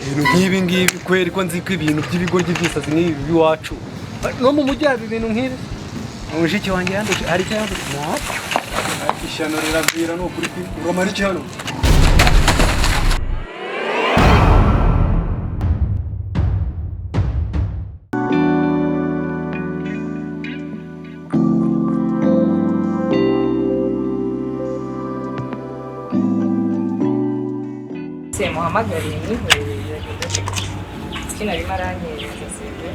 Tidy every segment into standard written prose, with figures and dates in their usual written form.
Ibintu nk'ibi kweri ko nzi ko ibintu by'ibigoryi by'isazi n'ibi biwacu no mu mujyi hari ibintu nk'ibi umushiki wanjye yanduje hari cyangwa ishyano rirabwira no kuri ngoma cyano muhamagariye mwihorere kina arimo aranyereza sebe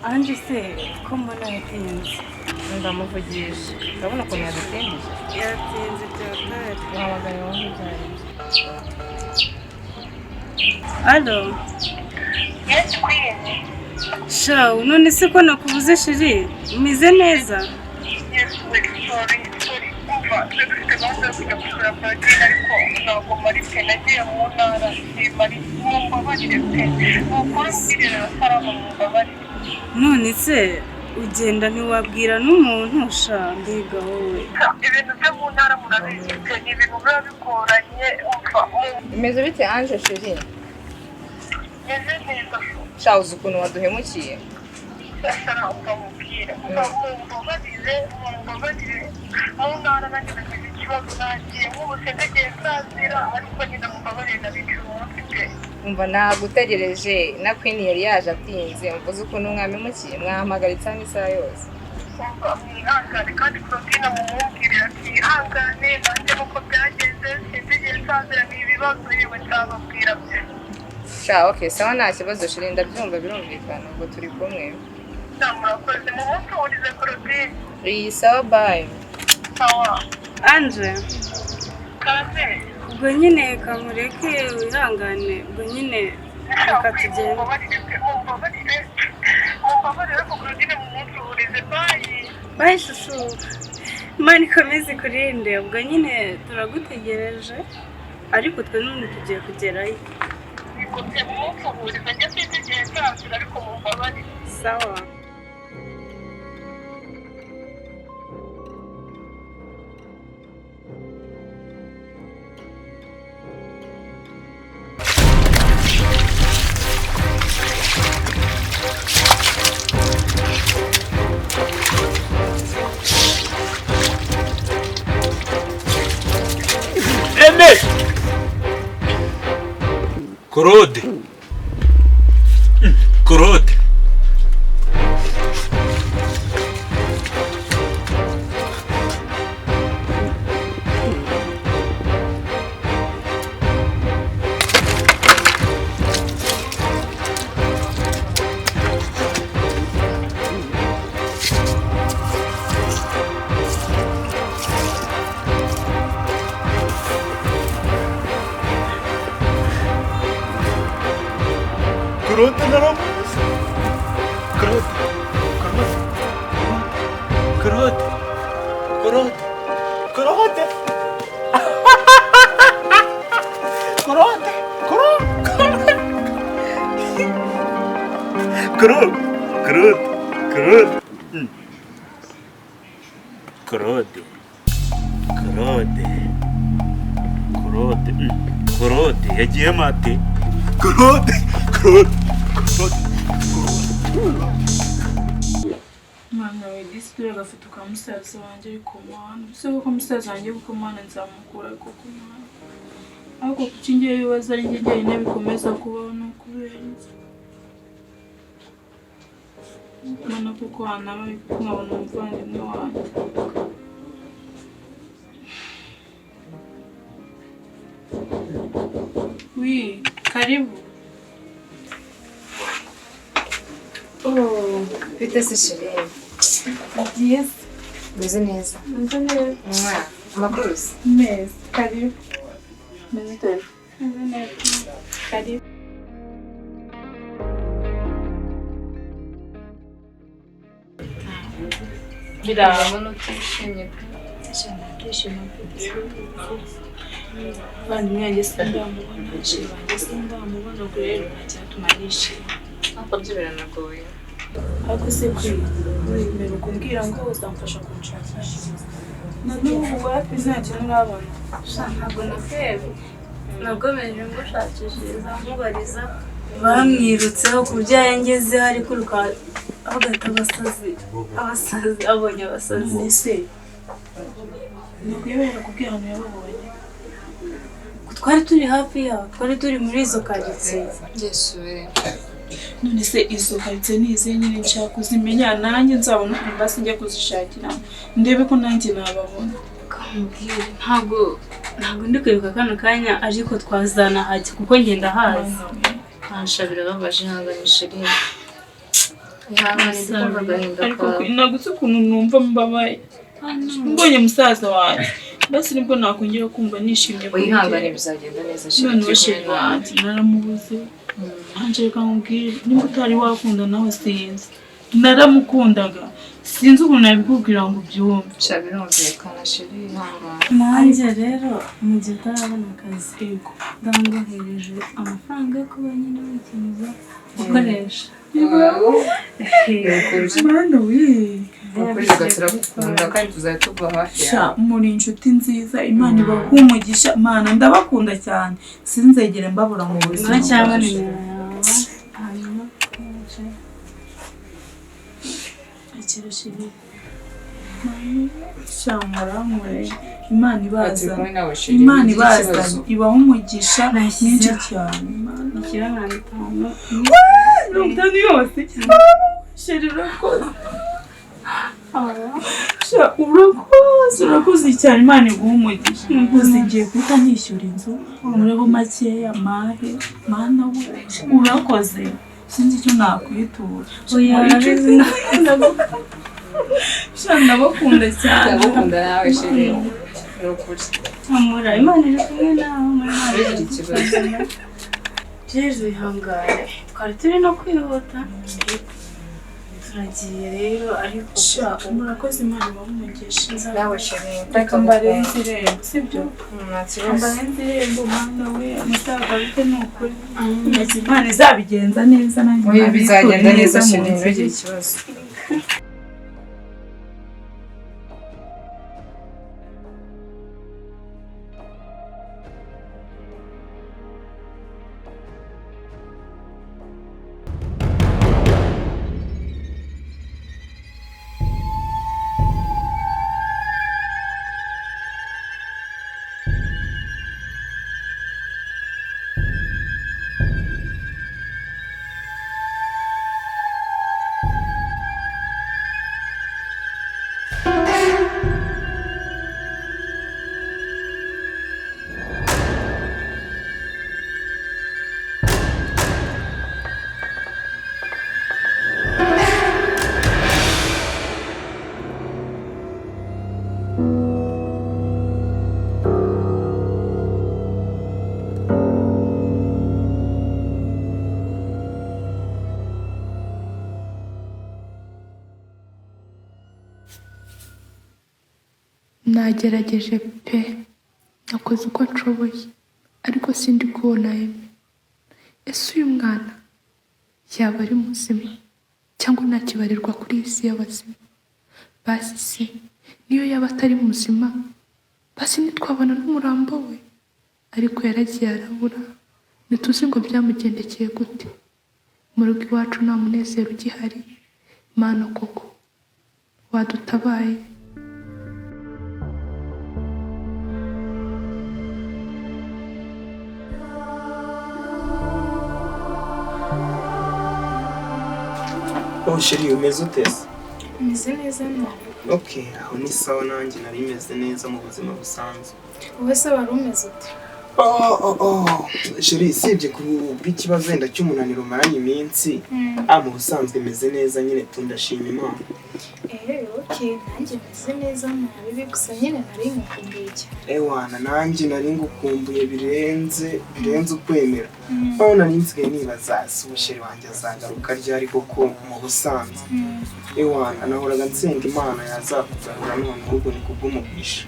Anje se ko mbona yatinze ndamuvugisha urabona ko yadutinze byatari wahamagaye wowe byari Allo Yes Queen Shaw none se ko nakubuze shiri umeze neza Yes sorry umva dufite gahunda yo kujya gusura Claudine ariko ntabwo mari pe nagiye mu ntara mari mumbabarire pe ukora mbirira sarama mumbabarire none se ugenda ntiwabwira n'umuntu sha mbega wowe ibintu byo mu ntara murabizi pe ni ibintu biba bigoranye umva imeze bite Anje sheri meze neza shawuze ukuntu waduhemukiye sara ukamubwira mumbabarire mu ntara nanjye nagize ikibazo nagiye nk'ubuse ndagiye nsazira ariko nyine mumbabarire nabigira umunsi pe umva nagutegereje na Queen yari yaje atinze mvuze ukuntu mwamimukiye mwahamagaritse isaha yose mwihangane kandi Claudine mumubwirira ati ihangane nanjye nuko byagenze sinzigiye nsazira ni ibibazo yewe nzababwira bye sha okay sawa nta kibazo shiri ndabyumva birumvikana ubwo turi kumwe murakoze mu munsi urize Claudine iyi sawa bye sawa Anje kaze ubwo nyine kamureke wihangane ubwo nyine reka tugende mumbabarire ko Claudine mu munsi urize bye shushu Imana ikomeze ikurinde ubwo nyine turagutegereje ariko twe none tugiye kugerayo bikomeye mu munsi urize njye sinzigiye nsazira ariko mumbabarire sawa Claude. Claude naramubus. Claude. Claude yagiye mate. Claude. Mwana we disitire agafite ka musaza wanjye ari ku muhanda bisaba ko musaza wanjye ari ku muhanda nzamukura ariko ku muhanda ariko kuki ngiye bibaza ari njye njyenyine bikomeza kubaho ni ukubera iki mbona kuko wanaba nkabona umuvandimwe wanjye wi karibu Bite se shiri yes meze neza amakuru se neza karibu meze neza karibu biraba n'utishimye cyane ndishima mfite kandi mwanjye sindamubona banjye sindamubona ubwo rero ntacyatuma yishima ariko byo biranagoye ariko se kwemera kumbwira ngo uzamfasha kunshakisha n'ubu wapi nta kintu urabona ntabwo nakwebe nabwo meje ngo ushakishiriza mubariza bamwirutseho ku byo yangezeho ariko agahita abasazi abonye abasazi ese ntabwo kubwira ahantu yababonye twari turi hafi yaho twari turi muri izo karitsiye YESU WEEE none se izo karitsiye ni izihe nyine nshaka kuzimenya nanjye nzabona ukuntu basi njya kuzishakira ndebe ko nanjye nababona kamubwire ntabwo ndi kwibuka kano kanya ariko twazana hajya kuko ngenda hazi kanshabira babaje ihanganisha rimwe ihangane ndumva agahinda ariko kawe nagutse ukuntu numva mbabaye mbonye musaza wanjye basi nibwo nakongera kumva nishimye wihangane bizagenda neza none sheri wanjye naramubuze anje kamubwire nimba utari wakunda nawe sinzi naramukundaga sinzi ukuntu nabikubwira ngo ubyumve birumvikana sheri ihangane nanjye rero mu gihe utarabona akazi ndamwohereje amafaranga yo kuba nyine wikenuza gukoresha mwana we turakunda kandi tuzajya tuva hafi yawe muri inshuti nziza imana ibaha umugisha mana ndabakunda cyane sinzegere mbabura mu buzima cyangwa nimero yawe hanyuma ikirashiri shamurankore imana ibazanye ibaha umugisha mwinshi cyane ikirangantego 50 yose sheri urakoze urakoze cyane imana iguha umugisha gusa ngiye guhita nishyura inzu murebo makeya mahe mana we urakoze sinzi icyo nakwitura ndabakunda cyane ndabakunda nawe sheri amura imana iri kumwe nawe ntugire ikibazo rero ihangane twari turi no kwihuta turagiye rero ariko murakoze imana ibaha umugisha nawe sheri reka mbarenze irembo sibyo nta kibazo mbarenze irembo mwana we umusaza bite ni ukuri imana izabigenza neza nanjye bizagenda neza sheri ntugire ikibazo nagerageje pe nakoze uko nshoboye ariko sindi kubona ese uyu mwana yaba ari muzima cyangwa ntakibarirwa kuri iyi si y'abazima basi se niyo yaba atari muzima basi ntitwabona n'umurambo we ariko yaragiye arabura ntituzi ngo byamugendekeye gute mu rugo iwacu nta munezero ugihari mana koko wadutabaye sheri umeze utese umeze neza nawe okay aho ni sawa nanjye nari meze neza mu buzima busanzwe wowe se wari umeze ute sheri sibye kubw'ikibazo wenda cy'umunaniro maranye iminsi mu busanzwe meze neza nyine tundashima imana okay nanjye meze neza nabi gusa nyine nari nkukumbuye ewana nanjye nari ngukumbuye birenze ukwemera aho nari nsigaye nibaza si ubusheri wanjye azagaruka ryari koko mu busanzwe ewana nahoraga nsenga imana yazakugarura none ahubwo ni kubw'umugisha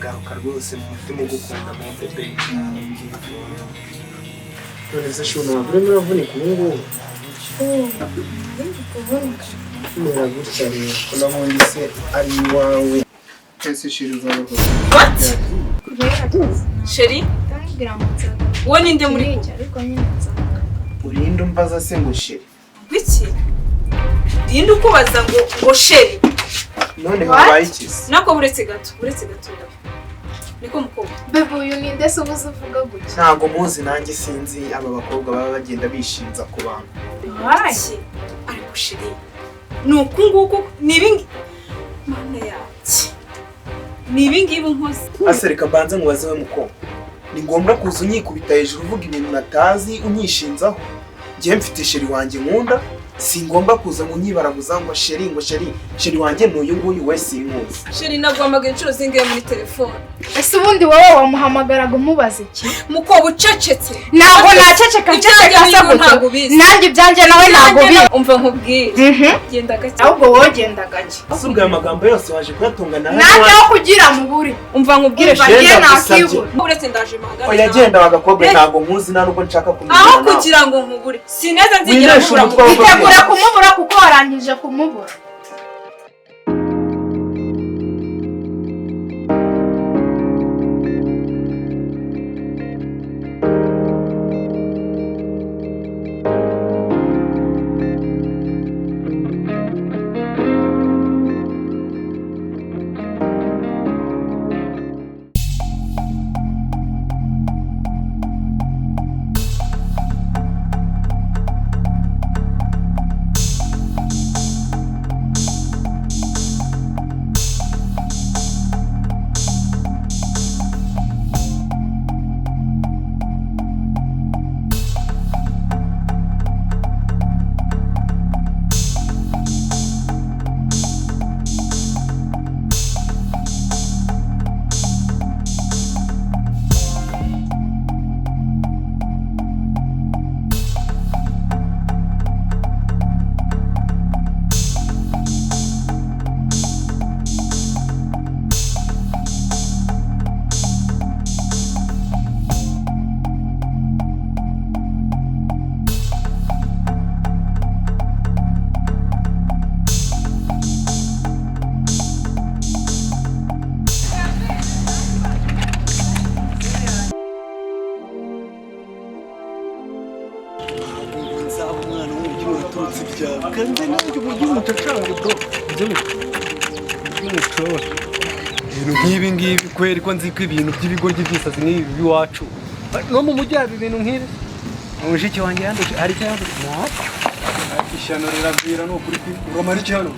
garuka rwose mu mutima ugukunda mu bebe none se shuna wabure muravunika ubu ngubu mera gutya rero ko nabundi se ari iwawe ese sheri uzagaruka What? Sheri? Wowe ninde muri urinde umbaza se ngo sheri biki? Ndinde ukubaza ngo sheri. none habaye iki se Nako buretse gato niko mukobwa. Bebe uyu ni ndetse ubuze uvuga gutya. ntago muzi nanjye sinzi aba bakobwa baba bagenda bishinza ku bantu Iki? Ariko sheri. Nuko nguko nibingi mana yacu. Nibingibi nkoze. asereka mbanze mubaze we mukobwa ni ngombwa kuza unyikubita hejuru uvuga ibintu natazi unyishinzaho ngiye mfite sheri wanjye nkunda si ngomba kuza ngo unyibaraguza ngo sheri wanjye n'uyu nguyu we sinkuzi Sheri nagwamaga inshuro zingahe muri telefone. Ese ubundi wowe wamuhamagaraga umubaza iki? Mukobwa ucecetse. Ntabwo naceceka asa gute. Nanjye ibyanjye nawe ntabwo bizi. Umva nkubwire. Genda gake. Ahubwo wowe genda gake. asubwa amagambo yose waje kuyatunga nawe nanjye aho kugira mu buri. Umva nkubwire sheri nakibura. Uretse ndaje magana. oya genda bagakobwa ntabwo nkuzi nta nubwo nshaka kumenya aho kugira ngo nkubure sineza nzigera nkubura. Itegura kumubura kuko warangije kumubura. nk'ibi ngibi kweri ko nzi ko ibintu by'ibigoryi by'isazi nk'ibi by'iwacu no mu mujyi haba ibintu nk'ibi mushiki wanjye yanduje hari icyo yanduje ishyano riragwira ni ukuri uramara iki hano